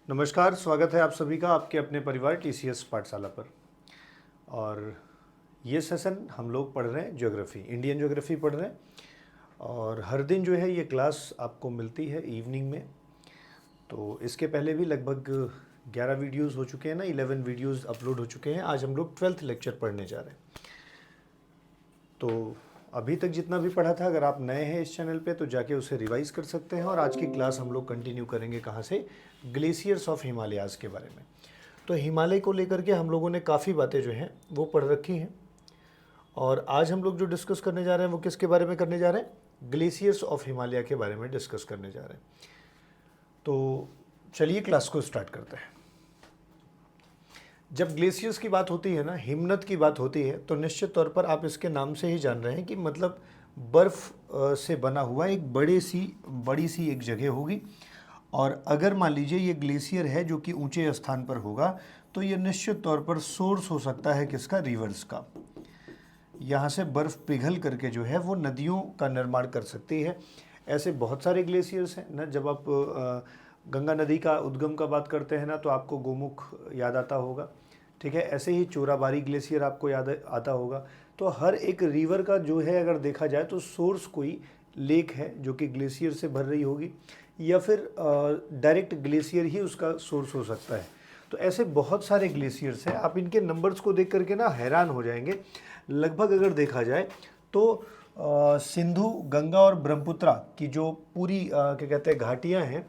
नमस्कार, स्वागत है आप सभी का आपके अपने परिवार टीसीएस पाठशाला पर। और ये सेशन हम लोग पढ़ रहे हैं ज्योग्राफी, इंडियन ज्योग्राफी पढ़ रहे हैं। और हर दिन जो है ये क्लास आपको मिलती है इवनिंग में। तो इसके पहले भी लगभग 11 वीडियोस हो चुके हैं ना, 11 वीडियोस अपलोड हो चुके हैं। आज हम लोग 12th लेक्चर पढ़ने जा रहे हैं। तो अभी तक जितना भी पढ़ा था, अगर आप नए हैं इस चैनल पे तो जाके उसे रिवाइज कर सकते हैं। और आज की क्लास हम लोग कंटिन्यू करेंगे कहाँ से, ग्लेशियर्स ऑफ हिमालयाज़ के बारे में। तो हिमालय को लेकर के हम लोगों ने काफ़ी बातें जो हैं वो पढ़ रखी हैं। और आज हम लोग जो डिस्कस करने जा रहे हैं वो किसके बारे में करने जा रहे हैं, ग्लेशियर्स ऑफ हिमालय के बारे में डिस्कस करने जा रहे हैं। तो चलिए क्लास को स्टार्ट करते हैं। जब ग्लेशियर्स की बात होती है ना, हिमनद की बात होती है, तो निश्चित तौर पर आप इसके नाम से ही जान रहे हैं कि मतलब बर्फ़ से बना हुआ एक बड़ी सी एक जगह होगी। और अगर मान लीजिए ये ग्लेशियर है जो कि ऊंचे स्थान पर होगा, तो ये निश्चित तौर पर सोर्स हो सकता है किसका, रिवर्स का। यहाँ से बर्फ़ पिघल करके जो है वो नदियों का निर्माण कर सकती है। ऐसे बहुत सारे ग्लेशियर्स हैं ना। जब आप गंगा नदी का उद्गम का बात करते हैं ना, तो आपको गोमुख याद आता होगा, ठीक है। ऐसे ही चोराबाड़ी ग्लेशियर आपको याद आता होगा। तो हर एक रिवर का जो है अगर देखा जाए तो सोर्स कोई लेक है जो कि ग्लेशियर से भर रही होगी, या फिर डायरेक्ट ग्लेशियर ही उसका सोर्स हो सकता है। तो ऐसे बहुत सारे ग्लेशियर्स हैं, आप इनके नंबर्स को देख करके ना हैरान हो जाएंगे। लगभग अगर देखा जाए तो सिंधु, गंगा और ब्रह्मपुत्रा की जो पूरी क्या कहते हैं घाटियाँ हैं,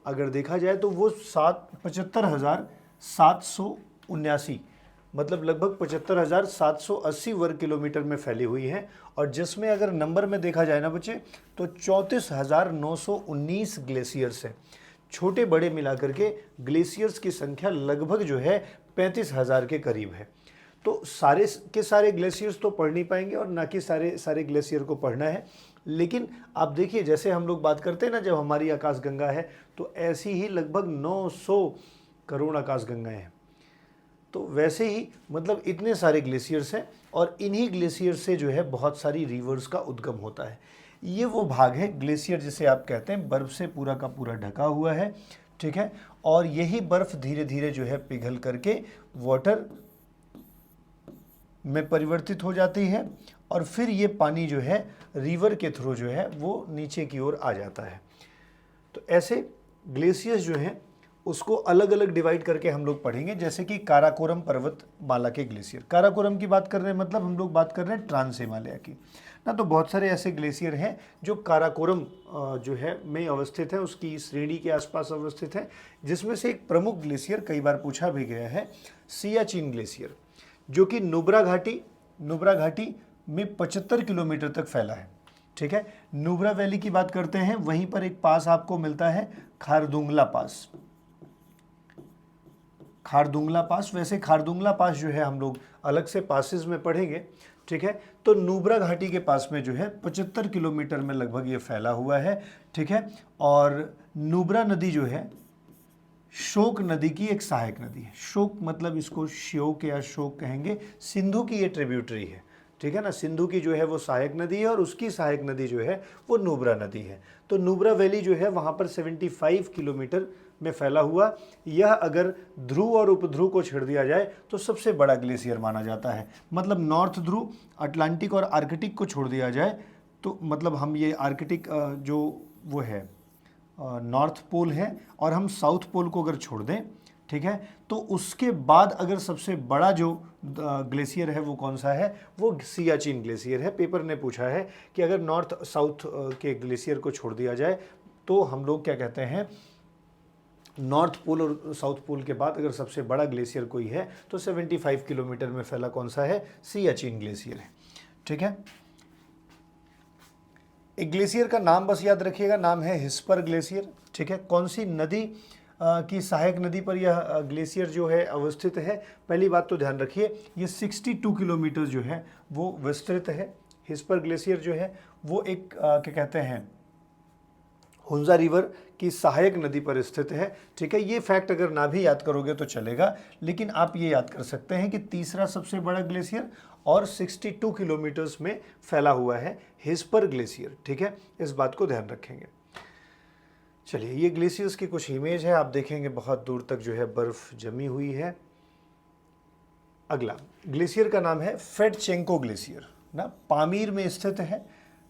अगर देखा जाए तो वो 75,779, मतलब लगभग 75,780 वर्ग किलोमीटर में फैली हुई हैं। और जिसमें अगर नंबर में देखा जाए ना बच्चे, तो 34,919 ग्लेशियर्स हैं। छोटे बड़े मिलाकर के ग्लेशियर्स की संख्या लगभग जो है 35,000 के करीब है। तो सारे के सारे ग्लेशियर्स तो पढ़ नहीं पाएंगे और ना कि सारे ग्लेशियर को पढ़ना है। लेकिन आप देखिए, जैसे हम लोग बात करते हैं ना, जब हमारी आकाशगंगा है तो ऐसी ही लगभग 900 करोड़ आकाशगंगाएं हैं। तो वैसे ही मतलब इतने सारे ग्लेशियर्स हैं, और इन्हीं ग्लेशियर से जो है बहुत सारी रिवर्स का उद्गम होता है। ये वो भाग है ग्लेशियर जिसे आप कहते हैं बर्फ़ से पूरा का पूरा ढका हुआ है, ठीक है। और यही बर्फ़ धीरे धीरे जो है पिघल करके वाटर में परिवर्तित हो जाती है, और फिर ये पानी जो है रिवर के थ्रू जो है वो नीचे की ओर आ जाता है। तो ऐसे ग्लेशियर्स जो हैं उसको अलग अलग डिवाइड करके हम लोग पढ़ेंगे। जैसे कि काराकोरम पर्वत माला के ग्लेशियर, काराकोरम की बात कर रहे हैं, मतलब हम लोग बात कर रहे हैं ट्रांस हिमालय की ना। तो बहुत सारे ऐसे ग्लेशियर हैं जो काराकोरम जो है में अवस्थित है, उसकी श्रेणी के आसपास अवस्थित है। जिसमें से एक प्रमुख ग्लेशियर कई बार पूछा भी गया है, सियाचिन ग्लेशियर, जो कि नुब्रा घाटी में 75 किलोमीटर तक फैला है, ठीक है। नुब्रा वैली की बात करते हैं, वहीं पर एक पास आपको मिलता है खारदुंगला पास। वैसे खारदुंगला पास जो है हम लोग अलग से पासेस में पढ़ेंगे, ठीक है। तो नुब्रा घाटी के पास में जो है 75 किलोमीटर में लगभग ये फैला हुआ है, ठीक है। और नुब्रा नदी जो है शोक नदी की एक सहायक नदी है। शोक मतलब इसको श्योक या शोक कहेंगे। सिंधु की ये ट्रिब्यूटरी है, ठीक है ना। सिंधु की जो है वो सहायक नदी है, और उसकी सहायक नदी जो है वो नुब्रा नदी है। तो नुब्रा वैली जो है वहाँ पर 75 किलोमीटर में फैला हुआ, यह अगर ध्रुव और उपध्रुव को छेड़ दिया जाए तो सबसे बड़ा ग्लेशियर माना जाता है। मतलब नॉर्थ ध्रुव, अटलांटिक और आर्कटिक को छोड़ दिया जाए तो मतलब हम ये आर्कटिक जो वो है नॉर्थ पोल है, और हम साउथ पोल को अगर छोड़ दें, ठीक है, तो उसके बाद अगर सबसे बड़ा जो ग्लेशियर है वो कौन सा है, वो सियाचिन ग्लेशियर है। पेपर ने पूछा है कि अगर नॉर्थ साउथ के ग्लेशियर को छोड़ दिया जाए तो हम लोग क्या कहते हैं, नॉर्थ पोल और साउथ पोल के बाद अगर सबसे बड़ा ग्लेशियर कोई है तो 75 किलोमीटर में फैला कौन सा है, सियाचिन ग्लेशियर है, ठीक है। एक ग्लेशियर का नाम बस याद रखिएगा, नाम है हिस्पर ग्लेशियर, ठीक है। कौन सी नदी की सहायक नदी पर यह ग्लेशियर जो है अवस्थित है, पहली बात तो ध्यान रखिए, ये 62 किलोमीटर जो है वो विस्तृत है। हिस्पर ग्लेशियर जो है वो एक क्या कहते हैं, हुंजा रिवर की सहायक नदी पर स्थित है, ठीक है। ये फैक्ट अगर ना भी याद करोगे तो चलेगा, लेकिन आप ये याद कर सकते हैं कि तीसरा सबसे बड़ा ग्लेशियर और 62 किलोमीटर्स में फैला हुआ है हिस्पर ग्लेशियर, ठीक है। इस बात को ध्यान रखेंगे। चलिए, ये ग्लेशियर्स की कुछ इमेज है, आप देखेंगे बहुत दूर तक जो है बर्फ़ जमी हुई है। अगला ग्लेशियर का नाम है फेडचेंको ग्लेशियर ना, पामीर में स्थित है।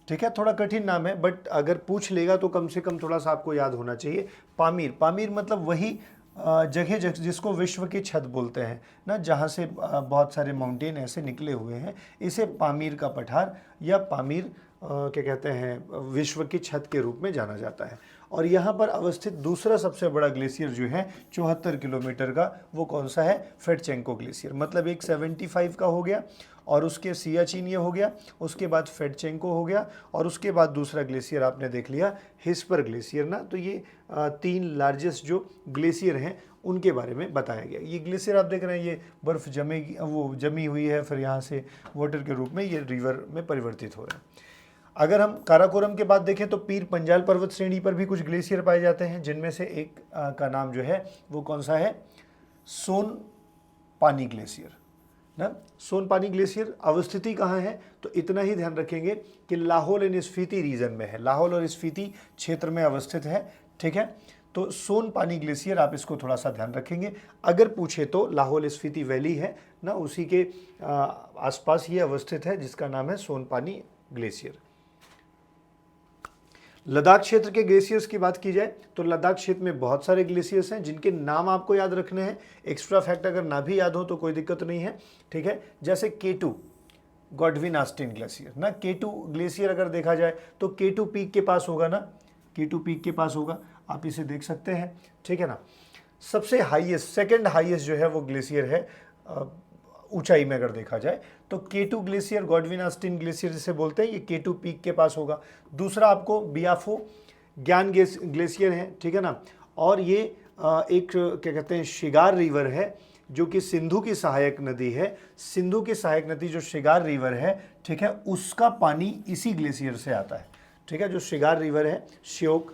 ठीक है, थोड़ा कठिन नाम है बट अगर पूछ लेगा तो कम से कम थोड़ा सा आपको याद होना चाहिए। पामीर, पामीर मतलब वही जगह जिसको विश्व की छत बोलते हैं ना, जहाँ से बहुत सारे माउंटेन ऐसे निकले हुए हैं, इसे पामीर का पठार या पामीर क्या कहते हैं, विश्व की छत के रूप में जाना जाता है। और यहाँ पर अवस्थित दूसरा सबसे बड़ा ग्लेशियर जो है 74 किलोमीटर का, वो कौन सा है? फेडचेंको ग्लेशियर। मतलब एक 75 का हो गया और उसके सियाचिन ये हो गया, उसके बाद फेडचेंको हो गया और उसके बाद दूसरा ग्लेशियर आपने देख लिया हिस्पर ग्लेशियर ना। तो ये 3 लार्जेस्ट जो ग्लेशियर हैं उनके बारे में बताया गया। ये ग्लेशियर आप देख रहे हैं, ये बर्फ़ जमी हुई है, फिर यहाँ से वाटर के रूप में ये रिवर में परिवर्तित हो रहे हैं। अगर हम काराकोरम के बाद देखें तो पीर पंजाल पर्वत श्रेणी पर भी कुछ ग्लेशियर पाए जाते हैं, जिनमें से एक का नाम जो है वो कौन सा है? सोन पानी ग्लेशियर ना। सोन पानी ग्लेशियर अवस्थिति कहाँ है? तो इतना ही ध्यान रखेंगे कि लाहौल एंड स्पीति रीजन में है, लाहौल और स्पीति क्षेत्र में अवस्थित है। ठीक है, तो सोन पानी ग्लेशियर आप इसको थोड़ा सा ध्यान रखेंगे। अगर पूछे तो लाहौल स्पीति वैली है ना, उसी के आसपास ये अवस्थित है, जिसका नाम है सोन पानी ग्लेशियर। लद्दाख क्षेत्र के ग्लेशियर्स की बात की जाए तो लद्दाख क्षेत्र में बहुत सारे ग्लेशियर्स हैं जिनके नाम आपको याद रखने हैं। एक्स्ट्रा फैक्ट अगर ना भी याद हो तो कोई दिक्कत नहीं है। ठीक है, जैसे K2 गॉडविन ऑस्टिन ग्लेशियर ना, K2 ग्लेशियर अगर देखा जाए तो K2 पीक के पास होगा ना, K2 पीक के पास होगा, आप इसे देख सकते हैं। ठीक है ना, सबसे हाईएस्ट, सेकेंड हाईएस्ट जो है वो ग्लेशियर है ऊंचाई में अगर देखा जाए तो K2 glacier, Godwin Austen glacier जिसे बोलते हैं, ये K2 पीक के पास होगा। दूसरा आपको बियाफो ज्ञान ग्लेशियर है। ठीक है ना, और ये एक क्या कहते हैं शिगार रिवर है, जो कि सिंधु की सहायक नदी है। सिंधु की सहायक नदी जो शिगार रिवर है, ठीक है, उसका पानी इसी ग्लेशियर से आता है। ठीक है, जो शिगार रिवर है, श्योक,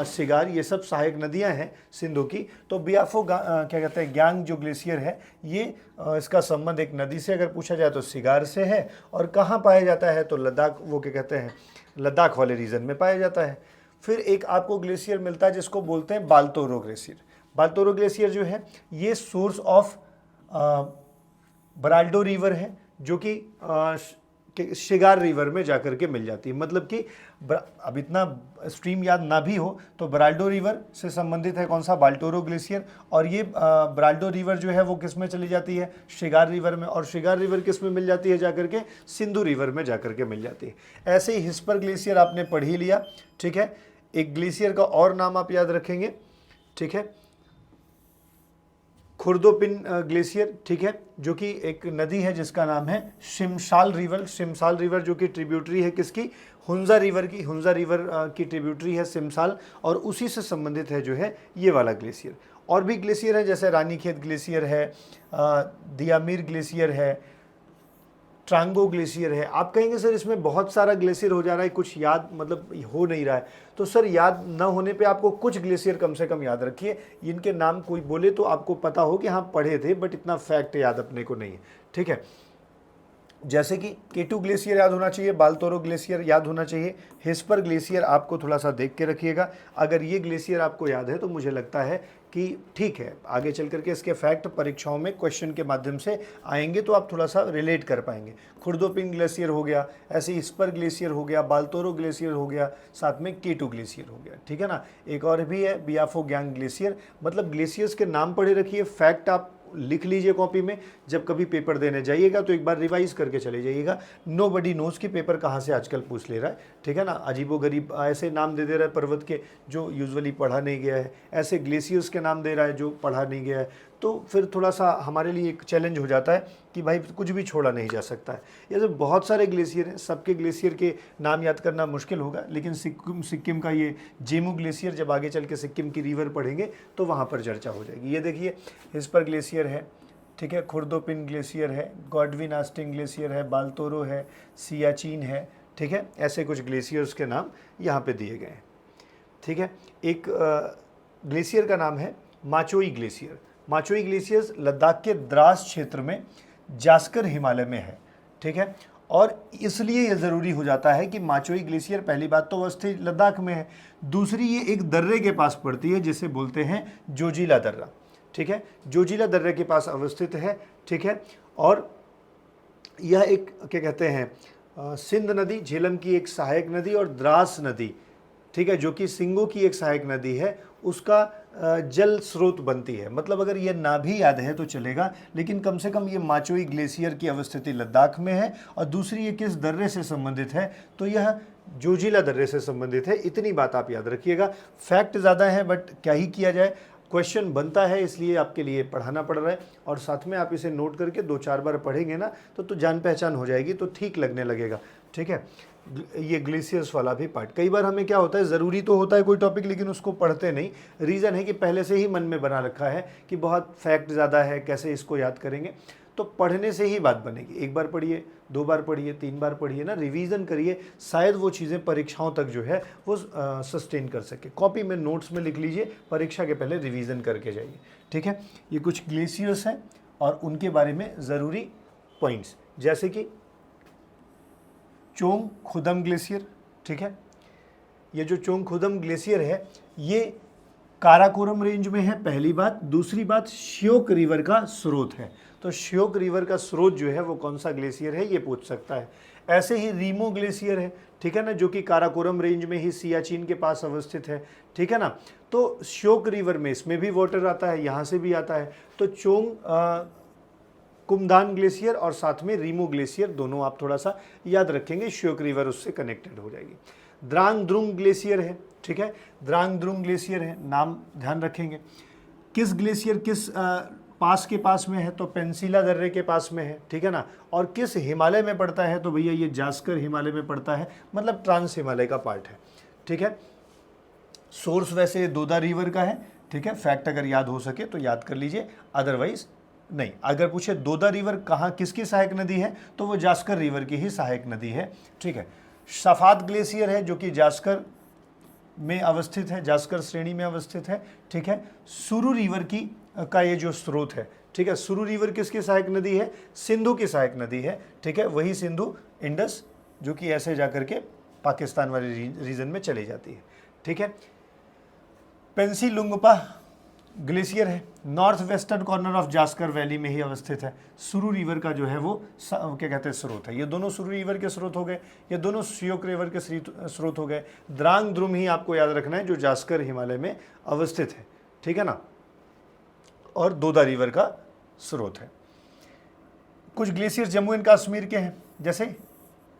शिगार, ये सब सहायक नदियां हैं सिंधु की। तो बियाफो क्या कहते हैं ग्यांग जो ग्लेशियर है, ये इसका संबंध एक नदी से अगर पूछा जाए तो शिगार से है। और कहाँ पाया जाता है? तो लद्दाख, वो क्या कहते हैं लद्दाख वाले रीजन में पाया जाता है। फिर एक आपको ग्लेशियर मिलता है जिसको बोलते हैं बाल्तोरो ग्लेशियर। बाल्तोरो ग्लेशियर जो है ये सोर्स ऑफ बराल्डो रिवर है, जो कि शिगार रिवर में जाकर के मिल जाती है। मतलब कि अब इतना स्ट्रीम याद ना भी हो तो बराल्डो रिवर से संबंधित है कौन सा? बाल्टोरो ग्लेशियर। और ये बराल्डो रिवर जो है वो किस में चली जाती है? शिगार रिवर में। और शिगार रिवर किस में मिल जाती है जाकर के? सिंधु रिवर में जाकर के मिल जाती है। ऐसे ही हिस्पर ग्लेशियर आपने पढ़ ही लिया। ठीक है, एक ग्लेशियर का और नाम आप याद रखेंगे। ठीक है, खुर्दोपिन ग्लेशियर। ठीक है, जो कि एक नदी है जिसका नाम है शिमशाल रिवर। शिमशाल रिवर जो कि ट्रिब्यूटरी है किसकी? हुंजा रिवर की। हुंजा रिवर की ट्रिब्यूटरी है शिमशाल, और उसी से संबंधित है जो है ये वाला ग्लेशियर। और भी ग्लेशियर है जैसे रानीखेत ग्लेशियर है, दियामीर ग्लेशियर है, ट्रांगो ग्लेशियर है। आप कहेंगे सर इसमें बहुत सारा ग्लेशियर हो जा रहा है, कुछ याद मतलब हो नहीं रहा है। तो सर याद न होने पे आपको कुछ ग्लेशियर कम से कम याद रखिए, इनके नाम कोई बोले तो आपको पता हो कि हाँ पढ़े थे, बट इतना फैक्ट याद अपने को नहीं है। ठीक है, जैसे कि K2 ग्लेशियर याद होना चाहिए, बाल्तोरो ग्लेशियर याद होना चाहिए, हिस्पर ग्लेशियर आपको थोड़ा सा देख के रखिएगा। अगर ये ग्लेशियर आपको याद है तो मुझे लगता है कि ठीक है, आगे चल करके इसके फैक्ट परीक्षाओं में क्वेश्चन के माध्यम से आएंगे तो आप थोड़ा सा रिलेट कर पाएंगे। खुर्दोपिन ग्लेशियर हो गया, ऐसे हिस्पर ग्लेशियर हो गया, बाल्तोरो ग्लेशियर हो गया, साथ में K2 ग्लेशियर हो गया। ठीक है ना, एक और भी है बियाफो ग्यांग ग्लेशियर। मतलब ग्लेशियर्स के नाम पढ़े रखिए, फैक्ट आप लिख लीजिए कॉपी में, जब कभी पेपर देने जाइएगा तो एक बार रिवाइज करके चले जाइएगा। नोबडी नोज कि पेपर कहाँ से आजकल पूछ ले रहा है। ठीक है ना, अजीबोगरीब ऐसे नाम दे रहा है पर्वत के जो यूजुअली पढ़ा नहीं गया है, ऐसे ग्लेशियर्स के नाम दे रहा है जो पढ़ा नहीं गया है। तो फिर थोड़ा सा हमारे लिए एक चैलेंज हो जाता है कि भाई कुछ भी छोड़ा नहीं जा सकता है। जैसे बहुत सारे ग्लेशियर हैं, सबके ग्लेशियर के नाम याद करना मुश्किल होगा, लेकिन सिक्किम का ये जेमू ग्लेशियर, जब आगे चल के सिक्किम की रिवर पढ़ेंगे तो वहाँ पर चर्चा हो जाएगी। ये देखिए हिस्पर ग्लेशियर है, ठीक है, खुर्दोपिन ग्लेशियर है, गॉडविन ऑस्टिन ग्लेशियर है, बाल्तोरो है, सियाचिन है। ठीक है, ऐसे कुछ ग्लेशियर्स के नाम यहाँ पे दिए गए हैं। ठीक है, एक ग्लेशियर का नाम है माचोई ग्लेशियर। माचोई ग्लेशियर लद्दाख के द्रास क्षेत्र में जास्कर हिमालय में है। ठीक है, और इसलिए यह ज़रूरी हो जाता है कि माचोई ग्लेशियर पहली बात तो अवस्थित लद्दाख में है, दूसरी ये एक दर्रे के पास पड़ती है जिसे बोलते हैं जोजिला दर्रा, ठीक है, जोजिला दर्रे के पास अवस्थित है, ठीक है। और यह एक क्या कहते हैं सिंध नदी, झेलम की एक सहायक नदी, और द्रास नदी, ठीक है, जो कि सिंगो की एक सहायक नदी है, उसका जल स्रोत बनती है। मतलब अगर ये ना भी याद है तो चलेगा, लेकिन कम से कम ये माचोई ग्लेशियर की अवस्थिति लद्दाख में है, और दूसरी ये किस दर्रे से संबंधित है, तो यह जोजिला दर्रे से संबंधित है। इतनी बात आप याद रखिएगा। फैक्ट ज़्यादा है बट क्या ही किया जाए, क्वेश्चन बनता है इसलिए आपके लिए पढ़ाना पड़ रहा है, और साथ में आप इसे नोट करके 2-4 बार पढ़ेंगे ना तो जान पहचान हो जाएगी, तो ठीक लगने लगेगा, ठीक है। ये ग्लेशियर्स वाला भी पार्ट, कई बार हमें क्या होता है, ज़रूरी तो होता है कोई टॉपिक लेकिन उसको पढ़ते नहीं, रीज़न है कि पहले से ही मन में बना रखा है कि बहुत फैक्ट ज़्यादा है, कैसे इसको याद करेंगे। तो पढ़ने से ही बात बनेगी। एक बार पढ़िए, 2 बार पढ़िए, 3 बार पढ़िए ना, रिवीजन करिए, शायद वो चीज़ें परीक्षाओं तक जो है वो सस्टेन कर सके। कॉपी में नोट्स में लिख लीजिए, परीक्षा के पहले रिवीजन करके जाइए, ठीक है। ये कुछ ग्लेशियर्स हैं और उनके बारे में ज़रूरी पॉइंट्स, जैसे कि चोंग खुदम ग्लेशियर, ठीक है। ये जो चोंग खुदम ग्लेशियर है ये काराकोरम रेंज में है, पहली बात। दूसरी बात, श्योक रिवर का स्रोत है। तो श्योक रिवर का स्रोत जो है वो कौन सा ग्लेशियर है ये पूछ सकता है। ऐसे ही रीमो ग्लेशियर है, ठीक है ना, जो कि काराकोरम रेंज में ही सियाचिन के पास अवस्थित है, ठीक है ना। तो श्योक रिवर में इसमें भी वाटर आता है, यहाँ से भी आता है। तो चोंग कुमदान ग्लेशियर और साथ में रीमो ग्लेशियर दोनों आप थोड़ा सा याद रखेंगे, श्योक रिवर उससे कनेक्टेड हो जाएगी। द्रांग द्रुंग ग्लेशियर है, ठीक है, द्रांग द्रुंग ग्लेशियर है, नाम ध्यान रखेंगे। किस ग्लेशियर किस पास के पास में है, तो पेंसिला दर्रे के पास में है, ठीक है ना। और किस हिमालय में पड़ता है, तो भैया ये जास्कर हिमालय में पड़ता है, मतलब ट्रांस हिमालय का पार्ट है, ठीक है। सोर्स वैसे दोदा रिवर का है, ठीक है, फैक्ट अगर याद हो सके तो याद कर लीजिए, अदरवाइज नहीं। अगर पूछे दोदा रिवर कहाँ किसकी सहायक नदी है, तो वो जास्कर रिवर की ही सहायक नदी है, ठीक है। सफात ग्लेशियर है जो कि जास्कर में अवस्थित है, जास्कर श्रेणी में अवस्थित है, ठीक है। सुरु रिवर की का ये जो स्रोत है, ठीक है, सुरु रिवर किसकी सहायक नदी है, सिंधु की सहायक नदी है, ठीक है, वही सिंधु इंडस जो कि ऐसे जाकर के पाकिस्तान वाले रीजन में चली जाती है, ठीक है। पेंसिलुंगपा ग्लेशियर है, north western corner of Zanskar valley में ही अवस्थित है। सुरु रिवर का जो है वो क्या कहते हैं स्रोत है। ये दोनों सुरु रिवर के स्रोत हो गए, ये दोनों श्योक रिवर के स्रोत हो गए। द्रांग द्रुम ही आपको याद रखना है जो जास्कर हिमालय में अवस्थित है, ठीक है ना, और दोदा रिवर का स्रोत है। कुछ ग्लेशियर जम्मू एंड कश्मीर के हैं, जैसे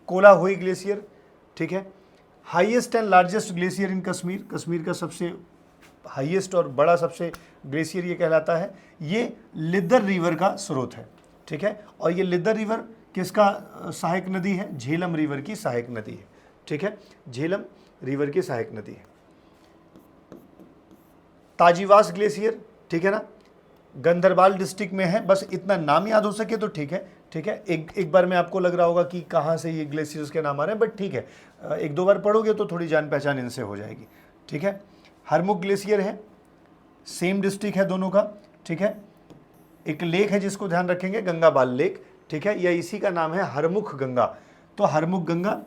कोलाहोई ग्लेशियर, ठीक है। हाईएस्ट एंड लार्जेस्ट ग्लेशियर इन कश्मीर, कश्मीर का सबसे हाईएस्ट और बड़ा सबसे ग्लेशियर ये कहलाता है। ये लिद्दर रिवर का स्रोत है, ठीक है। और ये लिद्दर रिवर किसका सहायक नदी है, झेलम रिवर की सहायक नदी है, ठीक है, झेलम रिवर की सहायक नदी है। ताजिवास ग्लेशियर, ठीक है ना, गंदरबाल डिस्ट्रिक्ट में है, बस इतना नाम याद हो सके तो ठीक है, ठीक है। एक बार में आपको लग रहा होगा कि कहाँ से ये ग्लेशियर्स के नाम आ रहे हैं, बट ठीक है, 1-2 बार पढ़ोगे तो थोड़ी जान पहचान इनसे हो जाएगी, ठीक है। हरमुख ग्लेशियर है, सेम डिस्ट्रिक्ट है दोनों का, ठीक है। एक लेक है जिसको ध्यान रखेंगे, गंगाबाल लेक, ठीक है, या इसी का नाम है हरमुख गंगा। तो हरमुख गंगा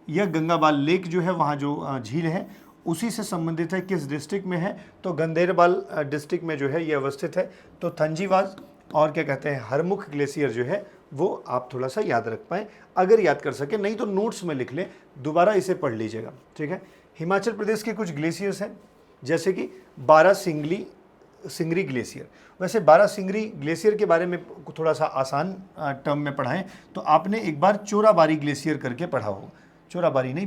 या गंगाबाल लेक जो है वहाँ जो झील है उसी से संबंधित है। किस डिस्ट्रिक्ट में है, तो गंदेरबाल डिस्ट्रिक्ट में जो है ये अवस्थित है। तो थंजीवास और क्या कहते हैं हरमुख ग्लेशियर जो है वो आप थोड़ा सा याद रख पाएँ, अगर याद कर सके, नहीं तो नोट्स में लिख लें, दोबारा इसे पढ़ लीजिएगा, ठीक है। हिमाचल प्रदेश के कुछ ग्लेशियर्स हैं, जैसे कि सिंगरी ग्लेशियर। वैसे सिंगरी ग्लेशियर के बारे में थोड़ा सा आसान टर्म में पढ़ाएं तो आपने एक बार चोराबारी ग्लेशियर करके पढ़ा हो, चोराबारी नहीं,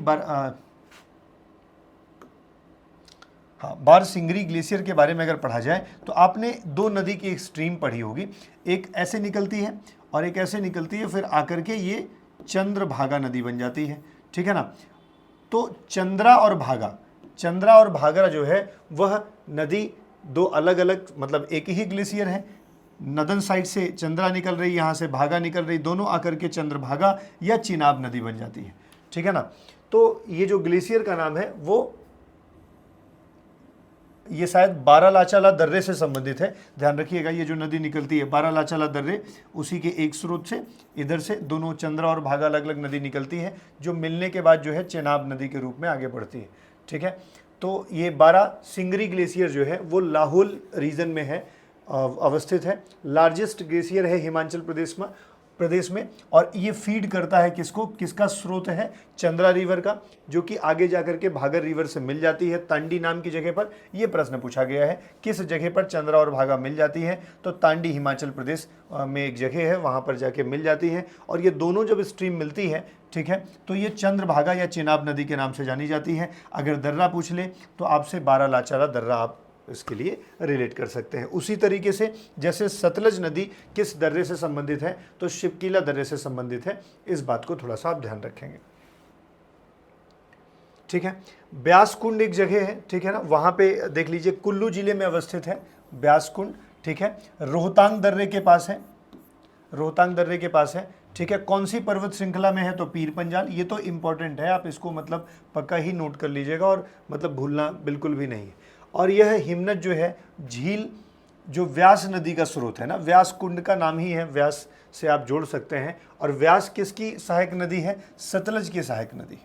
सिंगरी ग्लेशियर के बारे में अगर पढ़ा जाए तो आपने 2 नदी की एक स्ट्रीम पढ़ी होगी, एक ऐसे निकलती है और एक ऐसे निकलती है, फिर आकर के ये चंद्रभागा नदी बन जाती है, ठीक है ना। तो चंद्रा और भागा जो है वह नदी 2 अलग अलग, मतलब एक ही ग्लेशियर है। नदन साइड से चंद्रा निकल रही, यहाँ से भागा निकल रही, दोनों आकर के चंद्रभागा या चिनाब नदी बन जाती है, ठीक है ना। तो ये जो ग्लेशियर का नाम है वो ये शायद बारालाचाला दर्रे से संबंधित है, ध्यान रखिएगा। ये जो नदी निकलती है बारालाचाला दर्रे, उसी के एक स्रोत से, इधर से दोनों चंद्रा और भागा अलग अलग नदी निकलती है, जो मिलने के बाद जो है चेनाब नदी के रूप में आगे बढ़ती है। ठीक है, तो ये बारा सिंगरी ग्लेशियर जो है वो लाहौल रीजन में है, अवस्थित है। लार्जेस्ट ग्लेशियर है हिमाचल प्रदेश में, और ये फीड करता है किसको, किसका स्रोत है, चंद्रा रिवर का, जो कि आगे जाकर के भागर रिवर से मिल जाती है तांडी नाम की जगह पर। यह प्रश्न पूछा गया है किस जगह पर चंद्रा और भागा मिल जाती है, तो तांडी हिमाचल प्रदेश में एक जगह है, वहाँ पर जाके मिल जाती है। और ये दोनों जब स्ट्रीम मिलती है, ठीक है, तो ये चंद्रभागा या चेनाब नदी के नाम से जानी जाती है। अगर दर्रा पूछ ले तो आपसे बारालाचाला दर्रा आप इसके लिए रिलेट कर सकते हैं। उसी तरीके से जैसे सतलज नदी किस दर्रे से संबंधित है, तो शिवकीला दर्रे से संबंधित है। इस बात को थोड़ा सा आप ध्यान रखेंगे। ठीक है, ब्यास कुंड एक जगह है, ठीक है ना, वहां पे देख लीजिए कुल्लू जिले में अवस्थित है ब्यास कुंड। ठीक है, रोहतांग दर्रे के पास है, रोहतांग दर्रे के पास है। ठीक है, कौन सी पर्वत श्रृंखला में है, तो पीर पंजाल। ये तो इंपॉर्टेंट है, आप इसको मतलब पक्का ही नोट कर लीजिएगा, और मतलब भूलना बिल्कुल भी नहीं है। और यह हिमनद जो है झील, जो व्यास नदी का स्रोत है ना, व्यास कुंड का नाम ही है, व्यास से आप जोड़ सकते हैं। और व्यास किसकी सहायक नदी है, सतलज की सहायक नदी।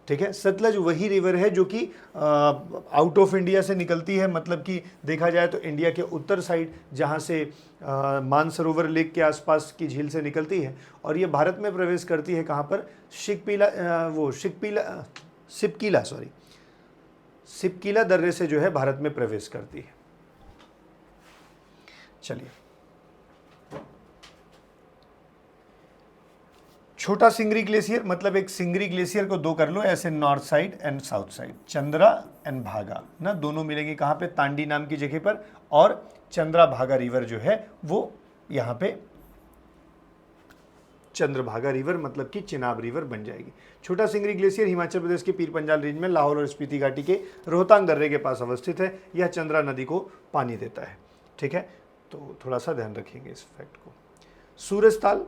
ठीक है, सतलज वही रिवर है जो कि आउट ऑफ इंडिया से निकलती है, मतलब कि देखा जाए तो इंडिया के उत्तर साइड, जहाँ से मानसरोवर लेक के आसपास की झील से निकलती है, और ये भारत में प्रवेश करती है। कहाँ पर, सिपकीला दर्रे से जो है भारत में प्रवेश करती है। चलिए, छोटा सिंगरी ग्लेशियर, मतलब एक सिंगरी ग्लेशियर को दो कर लो ऐसे, north side and south side, Chandra and भागा ना, दोनों मिलेंगे कहाँ पे, तांडी नाम की जगह पर। और चंद्रा भागा रिवर जो है वो यहाँ पे चंद्रभागा रिवर, मतलब कि चिनाब रिवर बन जाएगी। छोटा सिंगरी ग्लेशियर हिमाचल प्रदेश के पीर पंजाल रेंज में लाहौल और स्पीति घाटी के रोहतांग दर्रे के पास अवस्थित है। यह चंद्रा नदी को पानी देता है। ठीक है, तो थोड़ा सा ध्यान रखेंगे इस फैक्ट को। सूरजताल,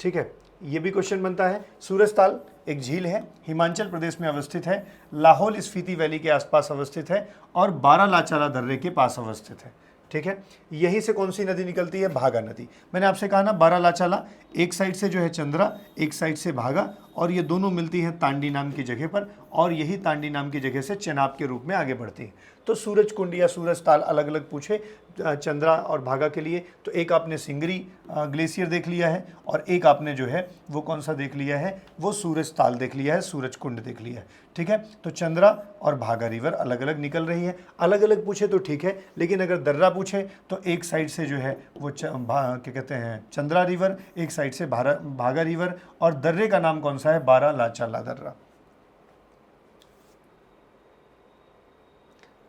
ठीक है, ये भी क्वेश्चन बनता है। सूरजताल एक झील है, हिमाचल प्रदेश में अवस्थित है, लाहौल स्पीति वैली के आसपास अवस्थित है, और बारालाचाला दर्रे के पास अवस्थित है। ठीक है, यहीं से कौन सी नदी निकलती है, भागा नदी। मैंने आपसे कहा ना, बारालाचाला एक साइड से जो है चंद्रा, एक साइड से भागा, और ये दोनों मिलती हैं तांडी नाम की जगह पर, और यही तांडी नाम की जगह से चेनाब के रूप में आगे बढ़ती है। तो सूरज कुंड या सूरजताल अलग अलग पूछे चंद्रा और भागा के लिए, तो एक आपने सिंगरी ग्लेशियर देख लिया है, और एक आपने जो है वो कौन सा देख लिया है, वो सूरजताल देख लिया है, सूरज कुंड देख लिया है। ठीक है, तो चंद्रा और भागा रिवर अलग अलग निकल रही है। अलग अलग पूछे तो ठीक है, लेकिन अगर दर्रा पूछे तो एक साइड से जो है वो क्या कहते हैं, चंद्रा रिवर, एक साइड से भागा रिवर, और दर्रे का नाम कौन सा है, बारालाचाला दर्रा।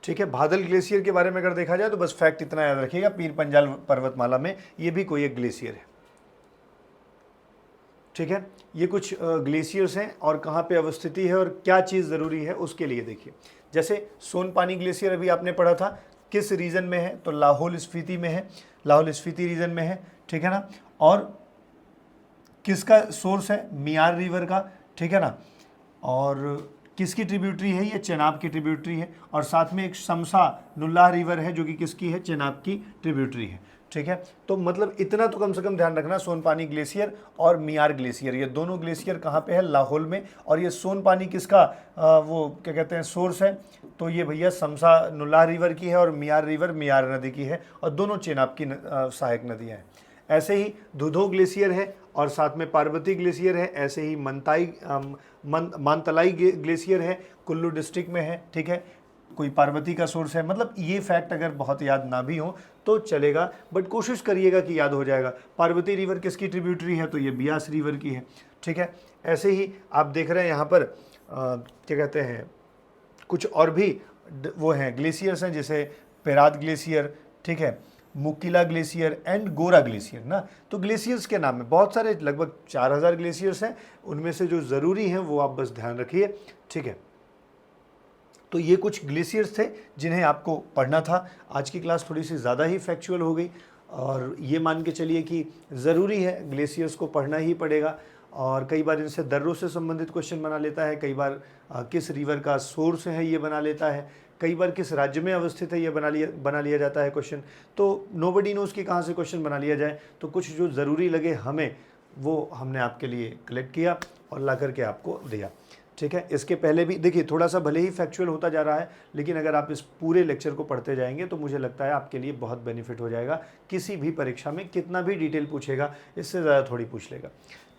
ठीक है, बादल ग्लेशियर के बारे में अगर देखा जाए तो बस फैक्ट इतना याद रखिएगा, पीर पंजाल पर्वतमाला में ये भी कोई एक ग्लेशियर है। ठीक है, ये कुछ ग्लेशियर्स हैं, और कहाँ पे अवस्थिति है और क्या चीज़ ज़रूरी है उसके लिए देखिए। जैसे सोनपानी ग्लेशियर अभी आपने पढ़ा था, किस रीजन में है, तो लाहौल स्पीति में है, लाहौल स्पीति रीजन में है। ठीक है ना, और किसका सोर्स है, मियार रिवर का। ठीक है ना, और किसकी ट्रिब्यूटरी है, ये चेनाब की ट्रिब्यूटरी है। और साथ में एक शमसा नुल्लाह रिवर है जो कि किसकी है, चेनाब की ट्रिब्यूटरी है। ठीक है, तो मतलब इतना तो कम से कम ध्यान रखना, सोनपानी ग्लेशियर और मियार ग्लेशियर, ये दोनों ग्लेशियर कहाँ पे है, लाहौल में। और ये सोनपानी किसका वो क्या कहते हैं, सोर्स है, तो ये भैया शमसा नुल्लाह रिवर की है, और मियार रिवर मियार नदी की है, और दोनों चेनाब की सहायक नदियाँ हैं। ऐसे ही धुधो ग्लेशियर है, और साथ में पार्वती ग्लेशियर है। ऐसे ही मानतलाई ग्लेशियर है, कुल्लू डिस्ट्रिक्ट में है। ठीक है, कोई पार्वती का सोर्स है। मतलब ये फैक्ट अगर बहुत याद ना भी हो तो चलेगा, बट कोशिश करिएगा कि याद हो जाएगा। पार्वती रिवर किसकी ट्रिब्यूटरी है, तो ये बियास रिवर की है। ठीक है, ऐसे ही आप देख रहे हैं यहाँ पर क्या कहते हैं, कुछ और भी वो हैं ग्लेशियर्स हैं, जैसे पेराद ग्लेशियर, ठीक है, मुकिला ग्लेशियर एंड गोरा ग्लेशियर ना। तो ग्लेशियर्स के नाम में बहुत सारे, लगभग 4000 ग्लेशियर्स हैं, उनमें से जो ज़रूरी हैं वो आप बस ध्यान रखिए। ठीक है, तो ये कुछ ग्लेशियर्स थे जिन्हें आपको पढ़ना था। आज की क्लास थोड़ी सी ज़्यादा ही फैक्चुअल हो गई, और ये मान के चलिए कि ज़रूरी है, ग्लेशियर्स को पढ़ना ही पड़ेगा। और कई बार इनसे दर्रों से संबंधित क्वेश्चन बना लेता है, कई बार किस रिवर का सोर्स है ये बना लेता है। कई बार किस राज्य में अवस्थित है ये बना लिया जाता है क्वेश्चन, तो नोबडी नोज़ कि कहाँ से क्वेश्चन बना लिया जाए। तो कुछ जो ज़रूरी लगे हमें वो हमने आपके लिए कलेक्ट किया और ला करके आपको दिया, ठीक है। इसके पहले भी देखिए थोड़ा सा भले ही फैक्चुअल होता जा रहा है, लेकिन अगर आप इस पूरे लेक्चर को पढ़ते जाएंगे तो मुझे लगता है आपके लिए बहुत बेनिफिट हो जाएगा। किसी भी परीक्षा में कितना भी डिटेल पूछेगा, इससे ज़्यादा थोड़ी पूछ लेगा,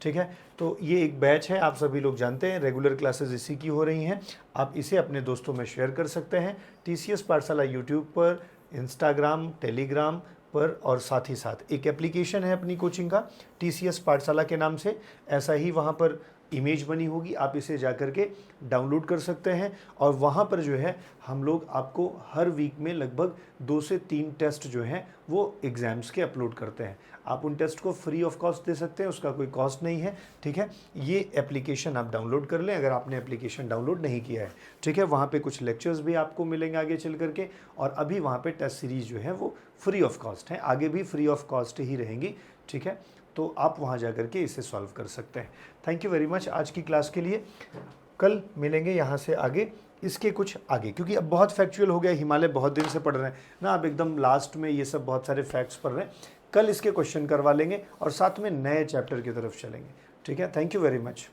ठीक है। तो ये एक बैच है, आप सभी लोग जानते हैं, रेगुलर क्लासेस इसी की हो रही हैं। आप इसे अपने दोस्तों में शेयर कर सकते हैं। TCS पाठशाला यूट्यूब पर, इंस्टाग्राम, टेलीग्राम पर, और साथ ही साथ एक एप्लीकेशन है अपनी कोचिंग का TCS पाठशाला के नाम से, ऐसा ही वहाँ पर इमेज बनी होगी, आप इसे जा कर के डाउनलोड कर सकते हैं। और वहाँ पर जो है हम लोग आपको हर वीक में लगभग 2 से 3 टेस्ट जो हैं वो एग्ज़ाम्स के अपलोड करते हैं। आप उन टेस्ट को फ्री ऑफ कॉस्ट दे सकते हैं, उसका कोई कॉस्ट नहीं है, ठीक है। ये एप्लीकेशन आप डाउनलोड कर लें अगर आपने एप्लीकेशन डाउनलोड नहीं किया है, ठीक है। वहाँ पे कुछ लेक्चर्स भी आपको मिलेंगे आगे चल करके, और अभी वहाँ पे टेस्ट सीरीज़ जो है वो फ्री ऑफ कॉस्ट है, आगे भी फ्री ऑफ कॉस्ट ही रहेंगी, ठीक है। तो आप वहाँ जा कर के इसे सॉल्व कर सकते हैं। थैंक यू वेरी मच आज की क्लास के लिए। कल मिलेंगे यहाँ से आगे, इसके कुछ आगे, क्योंकि अब बहुत फैक्चुअल हो गया, हिमालय बहुत दिन से पढ़ रहे हैं ना, अब एकदम लास्ट में ये सब बहुत सारे फैक्ट्स पढ़ रहे हैं। कल इसके क्वेश्चन करवा लेंगे और साथ में नए चैप्टर की तरफ चलेंगे, ठीक है। Thank you very much.